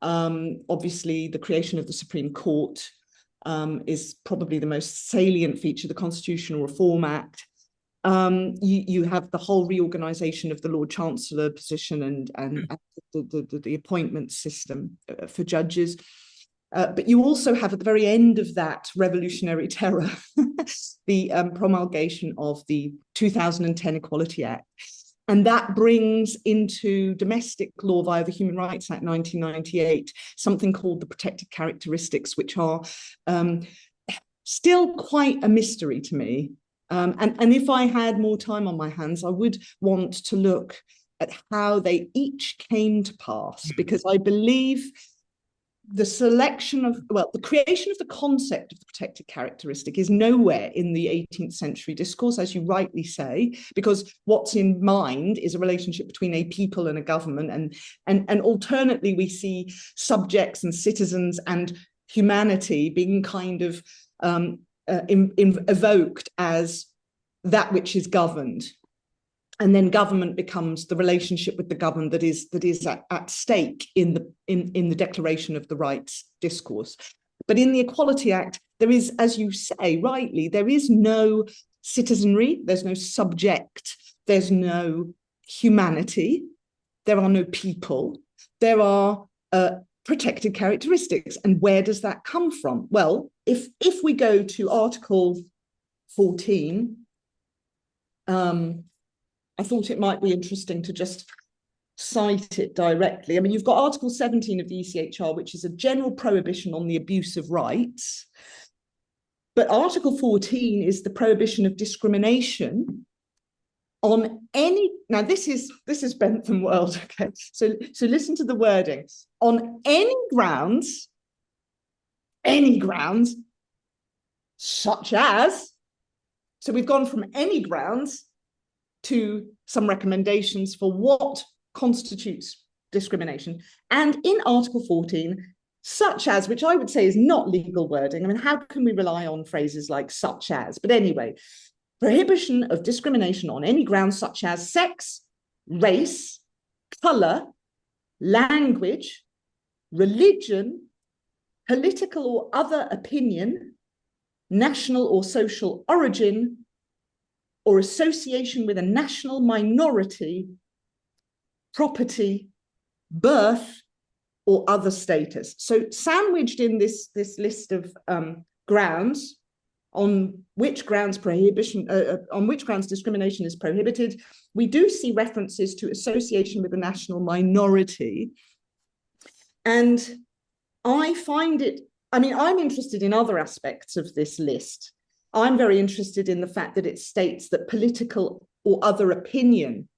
Obviously, the creation of the Supreme Court is probably the most salient feature, the Constitutional Reform Act. You have the whole reorganization of the Lord Chancellor position and the appointment system for judges. But you also have, at the very end of that revolutionary terror, the promulgation of the 2010 Equality Act. And that brings into domestic law via the Human Rights Act 1998 something called the protected characteristics, which are still quite a mystery to me. And if I had more time on my hands, I would want to look at how they each came to pass, because I believe the selection of, well, the creation of the concept of the protected characteristic is nowhere in the 18th century discourse, as you rightly say, because what's in mind is a relationship between a people and a government, and alternately we see subjects and citizens and humanity being kind of evoked as that which is governed. And then government becomes the relationship with the governed that is at stake in the Declaration of the Rights discourse. But in the Equality Act, there is, as you say rightly, there is no citizenry, there's no subject, there's no humanity, there are no people, there are protected characteristics. And where does that come from? Well, if we go to Article 14, I thought it might be interesting to just cite it directly. I mean, you've got Article 17 of the ECHR, which is a general prohibition on the abuse of rights. But Article 14 is the prohibition of discrimination on any, now this is Bentham world, okay? So listen to the wording. On any grounds, such as, so we've gone from any grounds to some recommendations for what constitutes discrimination. And in Article 14, such as, which I would say is not legal wording. I mean, how can we rely on phrases like such as? But anyway, prohibition of discrimination on any grounds such as sex, race, colour, language, religion, political or other opinion, national or social origin, or association with a national minority, property, birth, or other status. So sandwiched in this list of grounds on which grounds discrimination is prohibited, we do see references to association with a national minority. And I find it, I mean, I'm interested in other aspects of this list. I'm very interested in the fact that it states that political or other opinion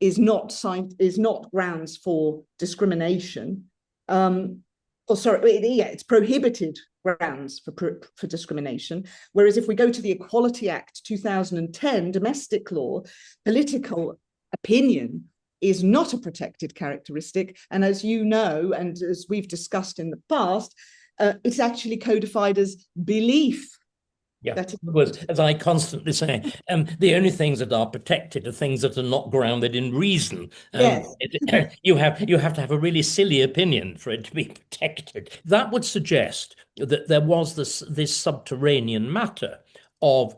is not grounds for discrimination. It's prohibited grounds for discrimination. Whereas if we go to the Equality Act 2010, domestic law, political opinion is not a protected characteristic. And as you know, and as we've discussed in the past, it's actually codified as belief. Yeah, as I constantly say, the only things that are protected are things that are not grounded in reason. Yes. You have to have a really silly opinion for it to be protected. That would suggest that there was this subterranean matter of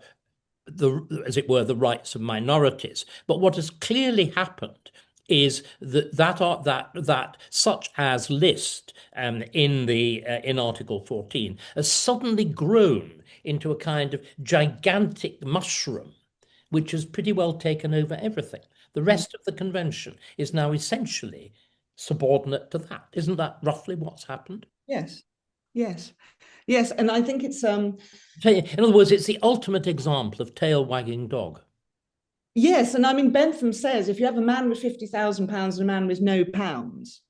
as it were, the rights of minorities. But what has clearly happened is that such as list in Article 14 has suddenly grown into a kind of gigantic mushroom, which has pretty well taken over everything. The rest of the convention is now essentially subordinate to that. Isn't that roughly what's happened? Yes. And I think it's in other words, it's the ultimate example of tail wagging dog. Yes, and I mean, Bentham says if you have a man with £50,000 and a man with no pounds,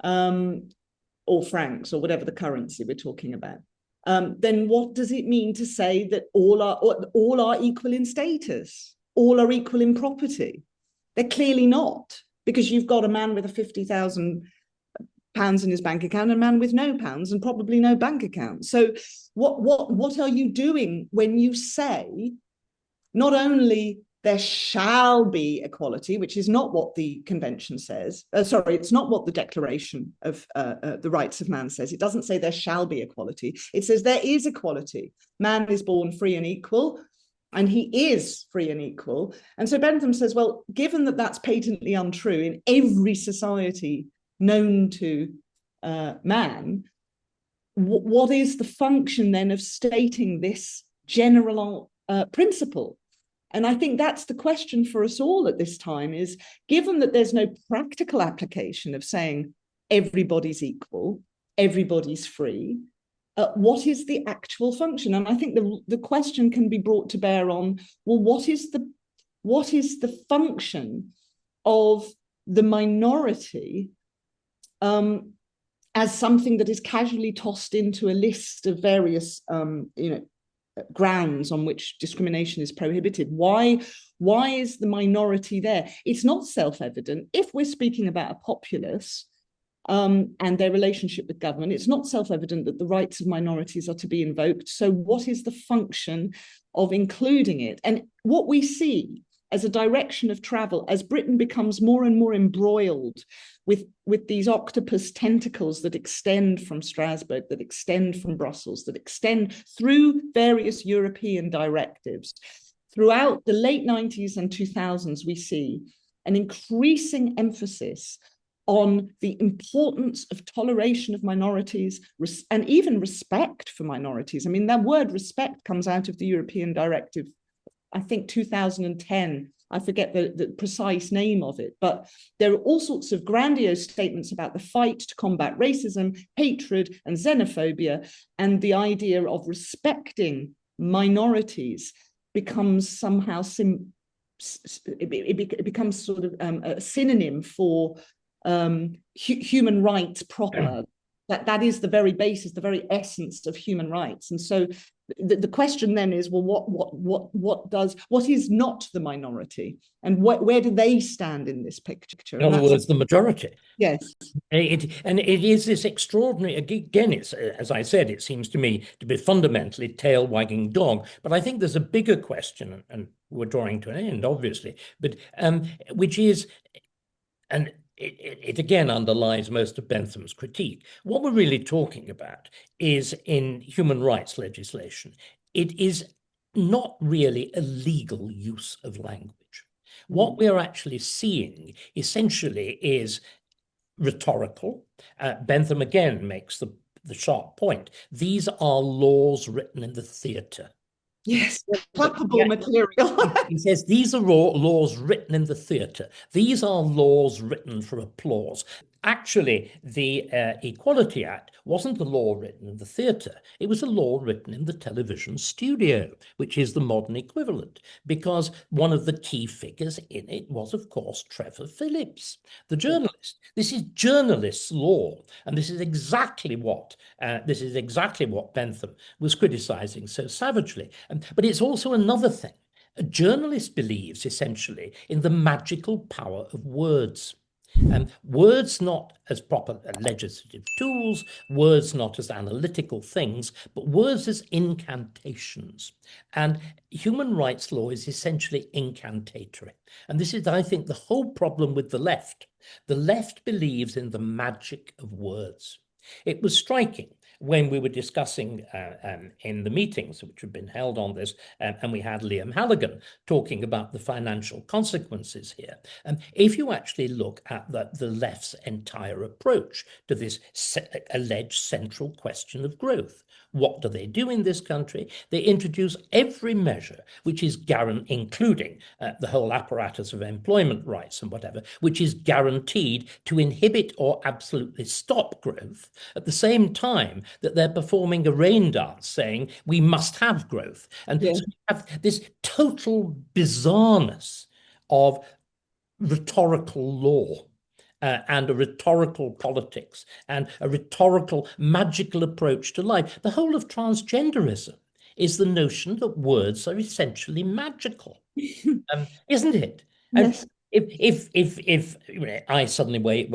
or francs, or whatever the currency we're talking about, then what does it mean to say that all are equal in status, all are equal in property? They're clearly not, because you've got a man with a £50,000 in his bank account and a man with no pounds and probably no bank account. So what are you doing when you say not only there shall be equality, which is not what the convention says. It's not what the Declaration of the Rights of Man says. It doesn't say there shall be equality. It says there is equality. Man is born free and equal, and he is free and equal. And so Bentham says, well, given that that's patently untrue in every society known to man, what is the function then of stating this general principle? And I think that's the question for us all at this time is, given that there's no practical application of saying everybody's equal, everybody's free, what is the actual function? And I think the question can be brought to bear on, well, what is the function of the minority as something that is casually tossed into a list of various grounds on which discrimination is prohibited? Why is the minority there? It's not self-evident. If we're speaking about a populace and their relationship with government, it's not self-evident that the rights of minorities are to be invoked. So what is the function of including it? And what we see as a direction of travel, as Britain becomes more and more embroiled with these octopus tentacles that extend from Strasbourg, that extend from Brussels, that extend through various European directives. Throughout the late 90s and 2000s, we see an increasing emphasis on the importance of toleration of minorities and even respect for minorities. I mean, that word respect comes out of the European directive, I think 2010. I forget the precise name of it, but there are all sorts of grandiose statements about the fight to combat racism, hatred, and xenophobia, and the idea of respecting minorities becomes somehow it becomes sort of a synonym for human rights proper. That is the very basis, the very essence of human rights. And so the question then is, well, what is not the minority, and where do they stand in this picture? In other words, the majority. Yes. It is this extraordinary, again, it's, as I said, it seems to me to be fundamentally tail-wagging dog. But I think there's a bigger question, and we're drawing to an end, obviously, but which is, and it again underlies most of Bentham's critique. What we're really talking about is, in human rights legislation, it is not really a legal use of language. What we're actually seeing essentially is rhetorical. Bentham again makes the sharp point. These are laws written in the theatre. Yes, clappable material. He says these are laws written in the theatre. These are laws written for applause. Actually, the Equality Act wasn't a law written in the theatre. It was a law written in the television studio, which is the modern equivalent, because one of the key figures in it was, of course, Trevor Phillips, the journalist. This is journalists' law, and this is exactly what Bentham was criticizing so savagely. But it's also another thing. A journalist believes essentially in the magical power of words. Words not as proper legislative tools, words not as analytical things, but words as incantations. And human rights law is essentially incantatory. And this is, I think, the whole problem with the left. The left believes in the magic of words. It was striking when we were discussing in the meetings which had been held on this, and we had Liam Halligan talking about the financial consequences here. If you actually look at the left's entire approach to this alleged central question of growth, what do they do in this country? They introduce every measure which is including the whole apparatus of employment rights and whatever, which is guaranteed to inhibit or absolutely stop growth, at the same time that they're performing a rain dance saying we must have growth. And so you have this total bizarreness of rhetorical law. And a rhetorical politics and a rhetorical magical approach to life. The whole of transgenderism is the notion that words are essentially magical, isn't it? Yes. If I suddenly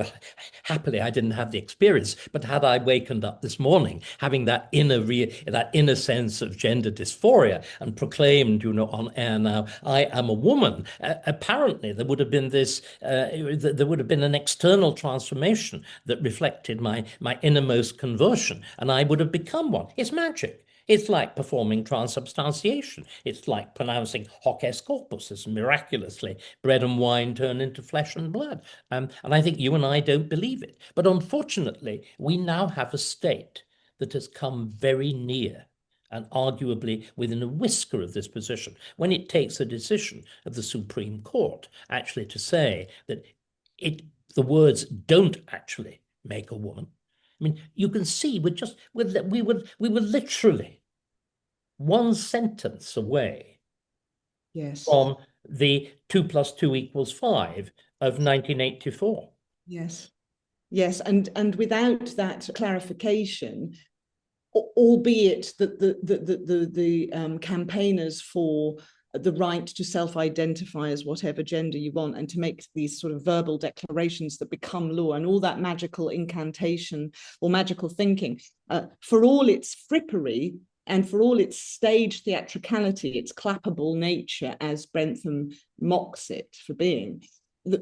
happily I didn't have the experience, but had I wakened up this morning having that inner sense of gender dysphoria and proclaimed, on air now, I am a woman, apparently there would have been there would have been an external transformation that reflected my innermost conversion, and I would have become one. It's magic. It's like performing transubstantiation. It's like pronouncing hoc est corpus, as miraculously bread and wine turn into flesh and blood. And I think you and I don't believe it. But unfortunately, we now have a state that has come very near and arguably within a whisker of this position when it takes a decision of the Supreme Court actually to say that the words don't actually make a woman. I mean, you can see we were literally one sentence away Yes. from the 2 + 2 = 5 of 1984. Yes. Yes. And without that clarification, albeit that the campaigners for the right to self-identify as whatever gender you want and to make these sort of verbal declarations that become law and all that magical incantation or magical thinking, for all its frippery and for all its stage theatricality, its clappable nature, as Bentham mocks it for being,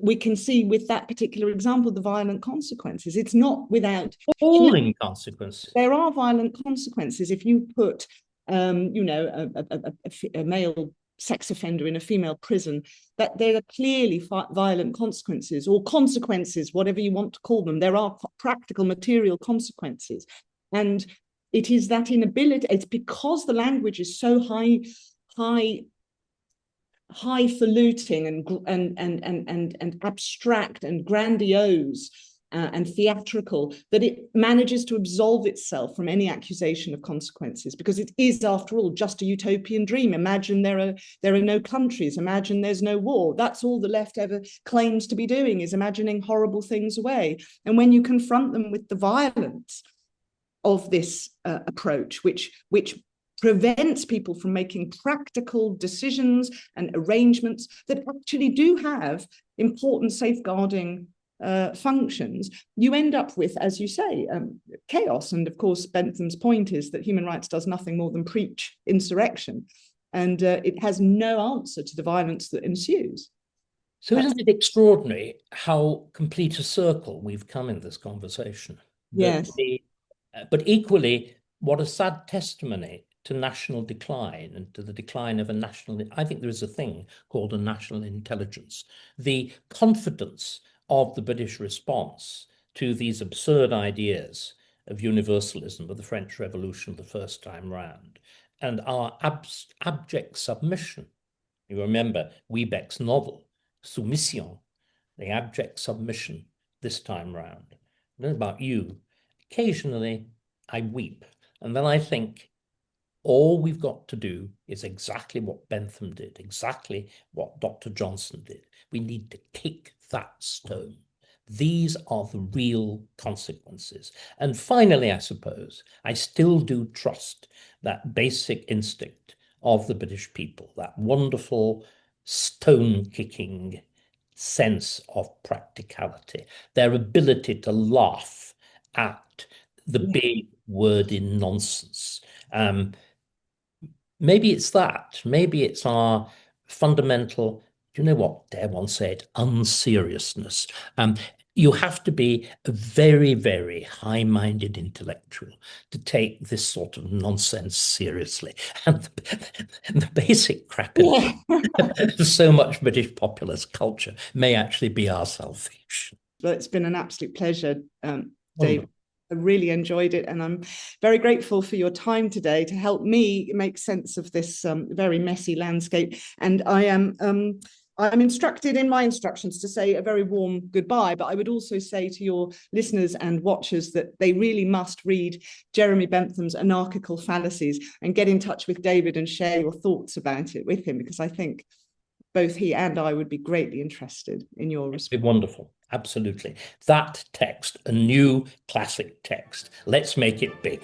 we can see with that particular example the violent consequences. It's not without Appalling consequences. There are violent consequences if you put you know, a male sex offender in a female prison, that there are clearly violent consequences, or consequences, whatever you want to call them. There are practical material consequences. And it is that inability, it's because the language is so highfalutin and abstract and grandiose and theatrical, that it manages to absolve itself from any accusation of consequences, because it is, after all, just a utopian dream. Imagine there are no countries. Imagine there's no war. That's all the left ever claims to be doing, is imagining horrible things away. And when you confront them with the violence of this approach, which prevents people from making practical decisions and arrangements that actually do have important safeguarding functions, you end up with, as you say, chaos. And of course, Bentham's point is that human rights does nothing more than preach insurrection, and it has no answer to the violence that ensues. So isn't it extraordinary how complete a circle we've come in this conversation? Yes. But equally, what a sad testimony to national decline and to the decline of a national, I think there is a thing called a national intelligence. The confidence of the British response to these absurd ideas of universalism of the French Revolution the first time round, and our abject submission. You remember Wiebeck's novel, Soumission, the abject submission this time round. I don't know about you. Occasionally, I weep, and then I think, all we've got to do is exactly what Bentham did, exactly what Dr. Johnson did. We need to kick that stone. These are the real consequences. And finally, I suppose, I still do trust that basic instinct of the British people, that wonderful stone-kicking sense of practicality, their ability to laugh at the big word in nonsense. Maybe it's that. Maybe it's our fundamental, do you know what dare one said, unseriousness. You have to be a very, very high-minded intellectual to take this sort of nonsense seriously. And the basic crap in so much British populist culture may actually be our salvation. Well, it's been an absolute pleasure, Dave. I really enjoyed it, and I'm very grateful for your time today to help me make sense of this very messy landscape. And I'm instructed in my instructions to say a very warm goodbye, but I would also say to your listeners and watchers that they really must read Jeremy Bentham's Anarchical Fallacies and get in touch with David and share your thoughts about it with him, because I think both he and I would be greatly interested in your response. It'd be wonderful. Absolutely. That text, a new classic text. Let's make it big.